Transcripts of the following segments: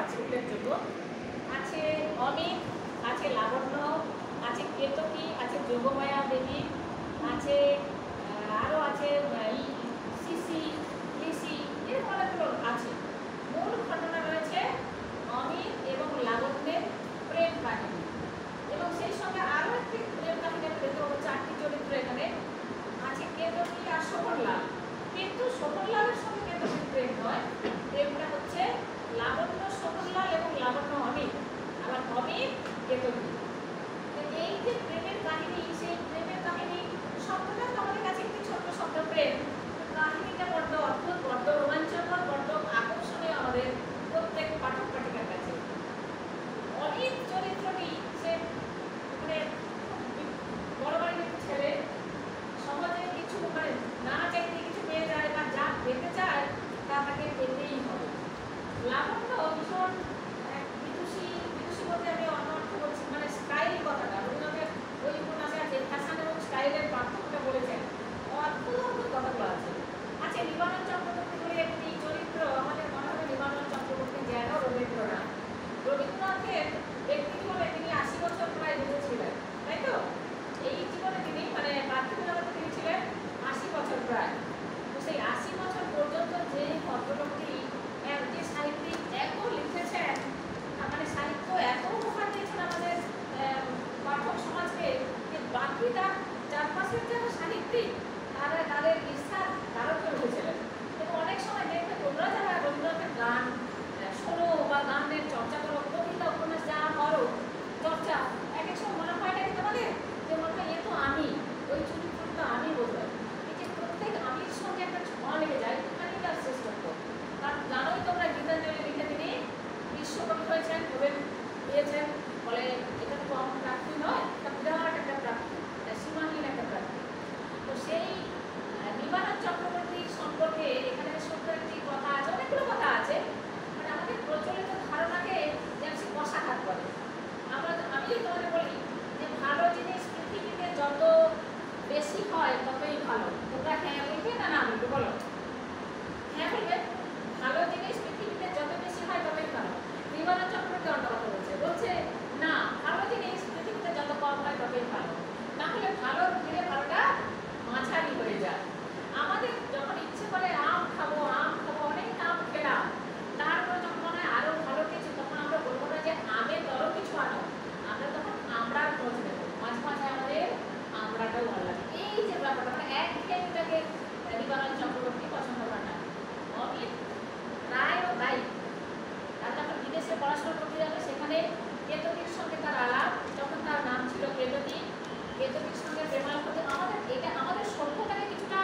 আছে উল্লেখযোগ্য। আছে অমিত, আছে লাবণ্য, আছে কেতকী, আছে যোগমায়া দেবী, আছে আরও আছে সিসি, লিসি, এরকম অনেকগুলো আছে। মূল ঘটনা রয়েছে অমিত এবং লাবণ্যের প্রেম কাহিনী, এবং সেই সঙ্গে আরও একটি প্রেম কাহিনী আমরা দেখতে পাবো। 4টি চরিত্র এখানে আছে, কেতকী আর শোভনলাল। কিন্তু শোভনলালের সঙ্গে কেতকীর প্রেম নয়, প্রেমটা হচ্ছে লাবণ্য শোভনলাল এবং লাবণ্য অমিত, আবার অমিত কেতকী। এই যে প্রেমের কাহিনী, সেই প্রেমের কাহিনী শব্দটা তো আমাদের কাছে একটি ছোট্ট শব্দ প্রেম, কাহিনীটা বড্ড অদ্ভুত, বড্ড রোমাঞ্চকর, বড্ড আকর্ষণীয় আমাদের প্রত্যেক পাঠক পাঠিকার কাছে। অমিত চরিত্রটি সে মানে বড় বাড়ির একটি ছেলে, সমাজে কিছু মানে না চাইতে কিছু পেয়ে যায় বা যা পেতে চায় তা তাকে পেতেই হবে। লাবণ্য ভীষণ বিদুষী, বিদুষী বলতে আমি অন্য অর্থ বলছি, মানে স্টাইল কথাটা রবীন্দ্রনাথের ওই উপন্যাসে আছে, ফ্যাশন এবং স্টাইলের পার্থক্যটা বলেছেন, অদ্ভুত অদ্ভুত কথাগুলো আছে। আচ্ছা, নিবারণ চক্রবর্তী বলে একটি চরিত্র, আমাদের মনে হবে নিবারণ চক্রবর্তী যেন রবীন্দ্রনাথ। রবীন্দ্রনাথের ব্যক্তি জীবনে তিনি 80 বছর প্রায় বেঁচে ছিলেন, তাই তো? এই জীবনে তিনি মানে পার্থিব জগতে তিনি ছিলেন 80 বছর প্রায়। তো সেই 80 বছর পর্যন্ত যে ভদ্রলোকটি, যে সাহিত্যিক এত লিখেছেন, মানে সাহিত্য এত উপহার দিয়েছেন আমাদের পাঠক সমাজকে, যে বাকি তার চারপাশের যারা সাহিত্যিক তাদের ইচ্ছার কারণ হয়ে উঠেছিলেন। এবং অনেক সময় দেখবে তোমরা যারা রবীন্দ্রনাথের গান শোনো বা গানের চর্চা করো, কবিতা উপন্যাস যা করো চর্চা, এক এক সময় মনে হয় নাকি তোমাদের যে মনে হয় এ তো আমি, ওই চরিত্রটা আমি বলবো। এই যে প্রত্যেক আমির সঙ্গে একটা ছোঁয়া লেগে যায়, এখানেই তার শ্রেষ্ঠত্ব। কারণ জানোই তোমরা গীতাঞ্জলি লিখে তিনি বিশ্বকবি হয়েছেন, নোবেল পেয়েছেন, ফলে এটা তো কম প্রাপ্তি নয়, এটা বিরাট একটা প্রাপ্তি, এটা সীমাহীন একটা প্রাপ্তি। তো সেই নিবারণ চক্রবর্তী সম্পর্কে এখানে সুন্দর একটি কথা আছে, অনেকগুলো কথা আছে, মানে আমাদের প্রচলিত ধারণাকে যেন সে কষাঘাত করে। আমি যদি তোমাদের বলি যে ভালো জিনিস পৃথিবীতে যত বেশি হয় ততই ভালো, তোমরা হ্যাঁ বলবে না না বলবে? বলো, হ্যাঁ বলবে। ভালো জিনিস পৃথিবীতে যত বেশি হয় ততই ভালো। নিবারণ চক্রবর্তী অন্য কথা বলছে না, ভালো জিনিস পৃথিবীতে যত কম হয় ততই ভালো। না হলে ভালোর ভিড়ে ভালোটা মাঝারি হয়ে যায়। আমাদের যখন ইচ্ছে করে আম খাবো, অনেক আম খেলাম, তারপরে যখন মনে হয় আরো ভালো কিছু, তখন আমরা বলবো না যে আমের দরও কিছু আনো, আমরা তখন আমরার খোঁজ নেবো। মাঝে মাঝে আমাদের আমরাটাও ভালো লাগে। এই যে ব্যাপারটা, মানে একঘেয়েমিটাকে নিবারণ চক্রবর্তী পছন্দ করে না। অমিত প্রায়ও তাই, তার যখন বিদেশে পড়াশোনা করতে যাবে, সেখানে কেতকীর সঙ্গে তার আলাপ, যখন তার নাম ছিল কেতকী, কেতকীর সঙ্গে প্রেমালাপ করতে, এটা আমাদের সভ্যতাকে কিছুটা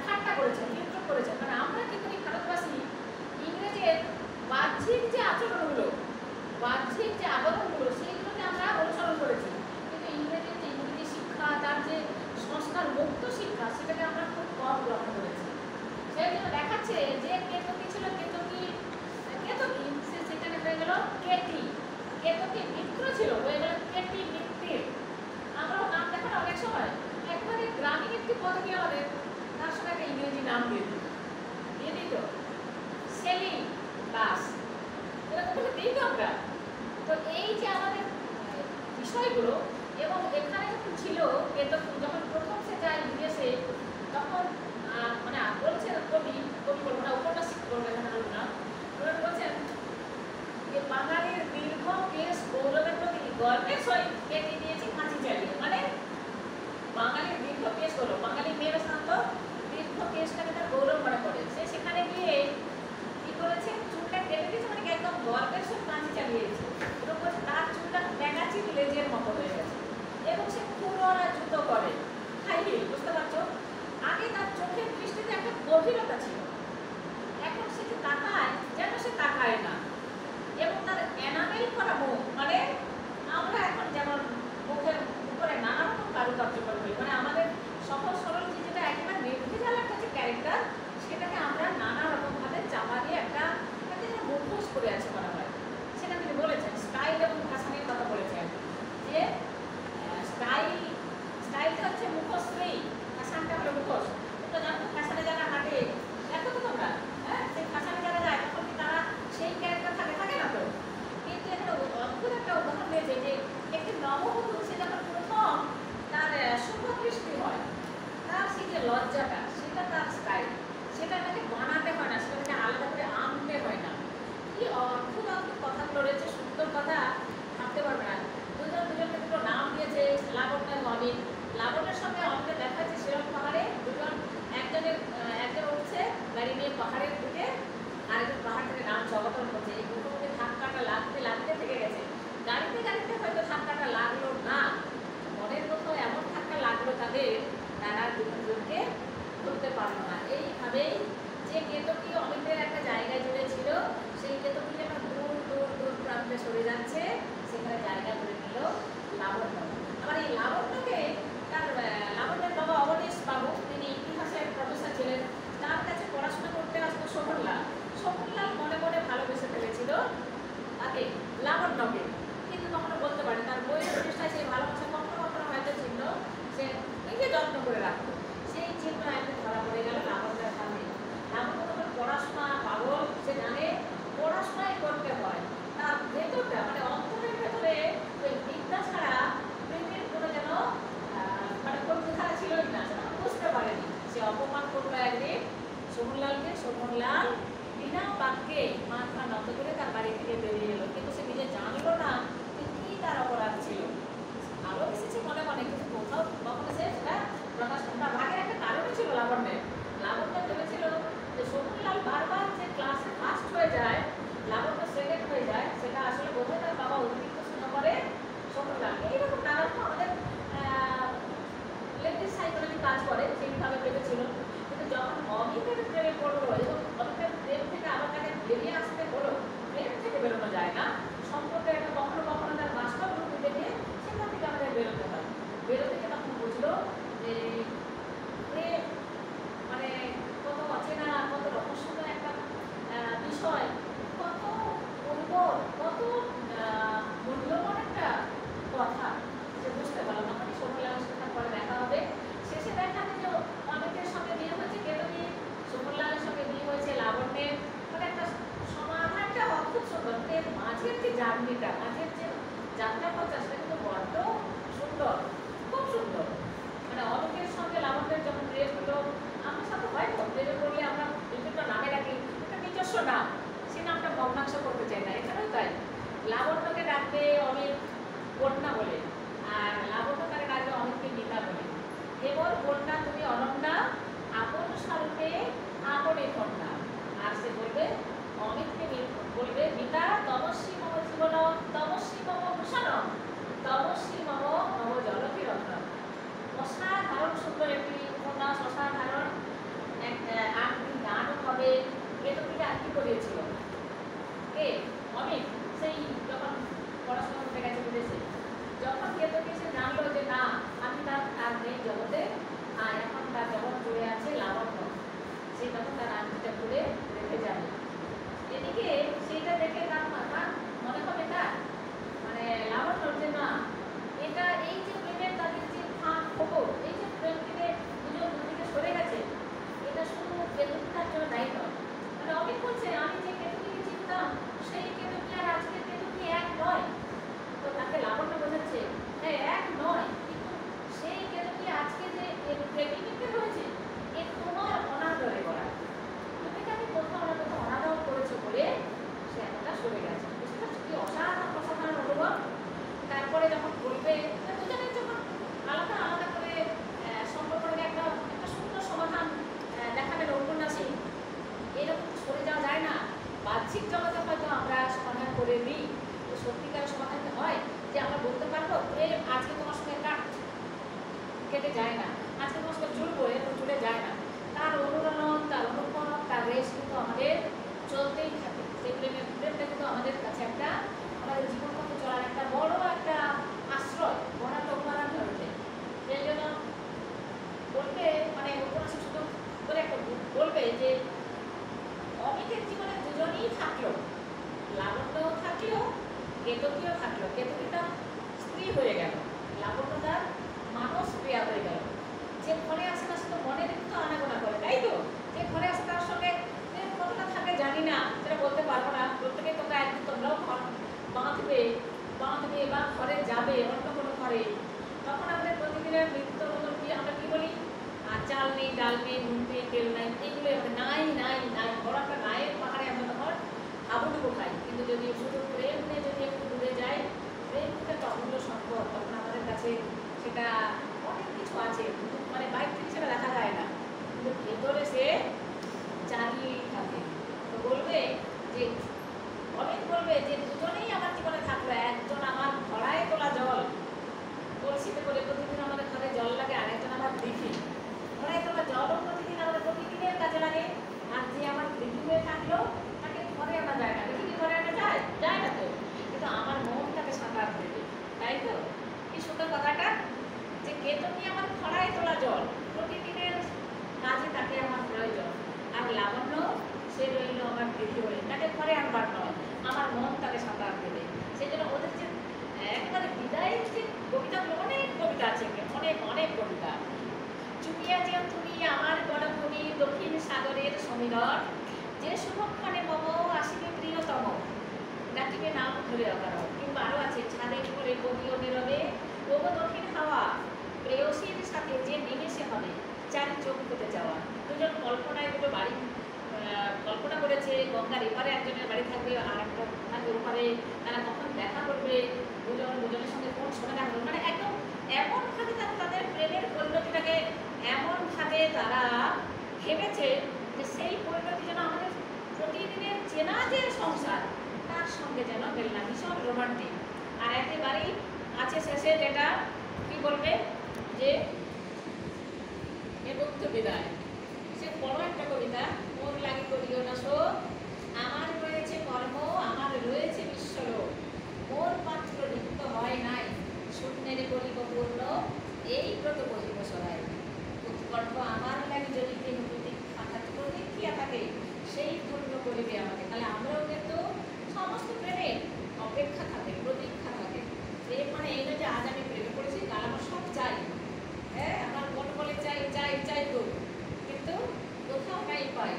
ঠাট্টা করেছেন, বিদ্রুপ করেছেন। মানে আমরা কিন্তু ভারতবাসী ইংরেজের বাহ্যিক যে আচরণগুলো, বাহ্যিক যে আবরণগুলো, সেইগুলোকে আমরা অনুসরণ করেছি, কিন্তু ইংরেজের যে ইংরেজি শিক্ষা, তার যে সংস্কার মুক্ত শিক্ষা, সেটাকে আমরা খুব কম গ্রহণ করেছি। সেই জন্য দেখাচ্ছে যে কেতকী ছিল কেতকী, সে সেখানে হয়ে গেল কেটি, কেতকী মিত্র ছিল হয়ে গেল কেটি মিত্তির। আমরাও নাম দেখানো অনেক সময় একবারে গ্রামীণ একটি পদবী আমাদের, তার সঙ্গে একটা ইংরেজি নাম দিয়ে দিত, সেলিম দাস, এরকম করে দিই তো আমরা। তো এই যে আমাদের বিষয়গুলো, এবং এখানে যখন ছিল কেতকী, যখন প্রথম সে যায় বিদেশে, তখন মানে বলছেন কবি বলবো না, উপন্যাসিক বলবো এখানে বলবো না, বলছেন যে বাঙালির দীর্ঘ কেশ গৌরবের প্রতি গর্বের সহিত কেটে দিয়েছি কাঁচি চালিয়ে। মানে বাঙালির দীর্ঘ কেশ হলো, বাঙালি মেয়ের শান্ত দীর্ঘ কেশটাকে তার গৌরব মনে করে, সে সেখানে গিয়ে কি করেছে, চুলটা কেটে দিয়েছে, মানে একদম গর্বের সহিত কাঁচি চালিয়েছে, এবং তার চুলটা ব্যাঙাচি লেজের মতো হয়ে গেছে, এবং সে পুরোনা জুতো করে, হাই হিল, বুঝতে পারছো? আগে তার চোখের দৃষ্টিতে একটা গভীরতা ছিল, বাক্যে মাথা নত করে তার বাড়ি থেকে বেরিয়ে এলো, কিন্তু সে নিজে জানলো না যে কি তার অপরাধ ছিল। আলো এসেছে মনে মনে, কিন্তু কোথাও কখনো সে সেটা প্রকাশ করতে। ভাগের একটা কারণই ছিল লাবণ্যের। লাবণ্য ভেবেছিল যে শকুন্তলাল বারবার যে ক্লাসে ফার্স্ট হয়ে যায়, লাবণ্য সেকেন্ড হয়ে যায়, সেটা আসলে বোধহয় তার বাবা অতিরিক্ত স্নেহ করে শকুন্তলাল। এইরকম নানা রকম আমাদের লেডিস সাইকোলজি কাজ করে, সেইভাবে ভেবেছিল। কিন্তু যখন অমিতের প্রেমে পড়লো এবং অমিতের প্রেম থেকে আবার তাকে বেরিয়ে আসতে হলো, প্রেম থেকে বেরোনো যায় না, সম্পর্কে একটা কখনো কখনো তার বাস্তব রূপ দেখে সেখান থেকে আমাদের বেরোতে হয়। বেরোতে গিয়ে তখন বুঝলো যে প্রেম মানে কত অচেনা, কত রহস্যময় একটা বিষয়, কত উর্বর, কত মূল্যবান একটা কথা সে বুঝতে পারলো। তখনই শকুন্তলালের সাথে পরে দেখা হবে। শেষে দেখা যে অমিতের সঙ্গে বিয়ে হয়েছে কেতকী, শকুন্তলালের সঙ্গে বিয়ে হয়েছে লাবণ্যের। মানে একটা সমাধানটা অদ্ভুত সুন্দর। এর মাঝের যে জার্নিটা, মাঝের যে যাত্রাপথটা, সেটা কিন্তু বড্ড সুন্দর, খুব সুন্দর। মানে অমিতের সঙ্গে লাবণ্যের যখন প্রেম হলো, আমার সাথে হয়তো প্রেমে পড়লে আমরা বিভিন্ন নামে ডাকি, একটা নিজস্ব নাম, সেই নামটা ভগ্নাংশ করতে চাই না। এখানেও তাই, লাবণ্যকে ডাকবে অমিত কন্যা বলে, আর লাবণ্য তাকে ডাকবে অমিতকে মিতা বলে। কেবল কন্যা তুমি অনন্যা, আপন স্বরূপে আপনে কন্যা। আর সে বলবে অমিতকে বলবে মিতা, তমস্বী মম জীবন, তমস্বী মম ভূষণ, তমস্বী মম নব জলধি রত্ন। অসাধারণ সুন্দর একটি উপন্যাস, অসাধারণ একটি গানও হবে। কেতকীকে আর কি করিয়েছিল কে? অমিত। সেই যখন পড়াশোনা করতে গেছে বিদেশে, যখন কেতকী সে জানলো যে না, আমি তার আর নেই জগতে, আর এখন তার জগৎ জুড়ে আছে লাবণ্য, সে তখন তার আংটিটা খুলে রেখে যাবে। এদিকে সেইটা দেখে তার মাথা মনে হবে না মানে লাবণ্য যে না, এটা এই যে প্রেমের তাদের যে ফাঁক খবর, এই যে প্রেম থেকে দুজন দুদিকে সরে গেছে, এটা শুধু কেতকীর জন্য দায়ী নয়। মানে অমিত বলছে আমি যে কেতকীকে চিনতাম, সেই কেতকী আর আজকে কেতকী এক নয়। তো তাকে লাবণ্য বোঝাচ্ছে হ্যাঁ এক নয়, কিন্তু সেই কেতকী আজকে যে প্রেমিককে হয়েছে, এ তোমার অনাদরে করা, তুমি তাকে কোথাও না কোথাও অনাদর করেছো বলে সে এতটা সরে গেছে। বুঝতে পারছো কি অসাধারণ অসাধারণ অনুভব। তারপরে যখন বলবে, দুজনের যখন আলাদা আলাদা করে সম্পর্কের একটা একটা সুন্দর সমাধান দেখাবেন উপন্যাসে, এরকম সরে যাওয়া যায় না। বাহ্যিক জগতে হয়তো আমরা সমাধান করে নিই, সত্যিকার সমাধান হয় যে আমরা বলতে পারবো প্রেম আজকে তোমার সঙ্গে কেটে যায় না, আজকে তোমার সঙ্গে জুড়বো, এরকম জুড়ে যায় না। তার অনুরণন, তার অনুকরণ, তার রেস কিন্তু আমাদের চলতেই থাকে। সেই প্রেমটা কিন্তু আমাদের কাছে একটা, আমাদের জীবন পথে চলার একটা বড় একটা আশ্রয়, বড় একটা উপাদান হয়ে ওঠে। সেই জন্য বলবে মানে উপন্যাসে শুধু করে একটা বলবে যে অমিতের জীবনে দুজনেই থাকলো, লাবণ্যও থাকলো, কেতকীও থাকলো। কেতকী তার স্ত্রী হয়ে গেল, লাবণ্য তার মানস প্রিয়া হয়ে গেল। যে ঘরে আসে না সে তো মনের কিন্তু আনাগোনা করে, তাই তো? যে ঘরে আসে তার সঙ্গে কতটা থাকে জানি না, সেটা বলতে পারবো না। প্রত্যেকে তোমরা একদিন তোমরাও বাঁধবে বা ঘরে যাবে অন্য কোনো ঘরে, তখন আমাদের প্রতিদিনের নিত্য নতুন কি আমরা কি বলি, চাল নেই, ডাল নেই, নুন নেই, তেল নাই, এইগুলো নাই নাই নাই, বড় একটা নায়ের পাহাড়ে আমরা তখন হাবুডুবু খাই। কিন্তু যদি শুধু প্রেম নিয়ে যদি একটু দূরে যাই, প্রেম কিন্তু একটা অমূল্য সম্পদ, তখন আমাদের কাছে সেটা অনেক কিছু আছে, মানে বাইরে থেকে সেটা দেখা যায় না, কিন্তু ভেতরে সে জানিয়েই থাকে। তো বলবে যে অমিত বলবে যে দুজনেই আমার জীবনে থাকলো, একজন আমার ঘড়ায় তোলা জল কলসিতে করে প্রতিদিন আমাদের ঘরে জল লাগে, আরেকজন আমার দিঘি, ঘড়ায় তোলা জলও প্রতিদিন আমাদের প্রতিদিনের কাজে লাগে। আর যে আমার দিঘি হয়ে থাকলো তাকে ঘরে আনা যায় না, দিঘি ঘরে আনা যায় যায় না তো, কিন্তু আমার মনটাকে সাঁতার দেবে, তাই তো? কি সুন্দর কথাটা, যে কেতকী আমার ঘড়ায় তোলা জল, প্রতিদিনের কাজে তাকে আমার প্রয়োজন। আর লাবণ্য সে রইল আমার দিঘি হয়ে, তাকে ঘরে আনবার নয়, আমার মন তাকে সাঁতার দেবে। সেই জন্য ওদের যে একেবারে বিদায়ের যে কবিতাগুলো, অনেক কবিতা আছে, অনেক অনেক কবিতা। চুপিয়া যেও তুমি আমার গণভূমি, দক্ষিণ সাগরের সমীরণ, যে শুভক্ষণে মম আসিবে প্রিয়তম, ডাকিবে নাম ধরে অকারণ। কিংবা আরও আছে, ছাদের উপরে কবিও নীরবে ওগো দক্ষিণ হাওয়া, প্রেয়সীর সাথে যে নিমেষে হবে চারি চোখ পেতে যাওয়া। দুজন কল্পনায় দুটো বাড়ি কল্পনা করেছে, গঙ্গার এপারে একজনের বাড়ি থাকবে আর একটা থাকবে ওপারে, তারা কখন দেখা করবে, দুজনের সঙ্গে কোন সময় দেখা করবে, মানে একদম এমনভাবে তারা তাদের প্রেমের পরিণতিটাকে এমনভাবে তারা ভেবেছে যে সেই পরিণতি যেন আমাদের প্রতিদিনের চেনা যে সংসার তার সঙ্গে যেন মেল না, ভীষণ রোমান্টিক। আর একেবারেই আছে শেষে যেটা কি বলবে যে বিভক্ত বিদায়, সে বড় একটা কবিতা, মোর লাগি করিও না শোক, আমার রয়েছে কর্ম, আমার রয়েছে বিশ্বলোক, মোর পাত্র লিপ্ত হয় নাই, শূন্যের করিব পূর্ণ, এই ব্রত করিব সবাই, উৎকণ্ঠ আমার লাগি যদি কেহ প্রতীক্ষিয়া থাকে, সেই পূর্ণ করিবে আমাকে। তাহলে আমরাও কিন্তু সমস্ত প্রেমে অপেক্ষা থাকে, প্রতীক্ষা থাকে। প্রেম মানে এই নয় যে আজ আমি প্রেমে পড়েছি কাল আমার সব চাই, হ্যাঁ আমার মন বলে চাই চাই চাই তো, কিন্তু কোথাও নাই পাই।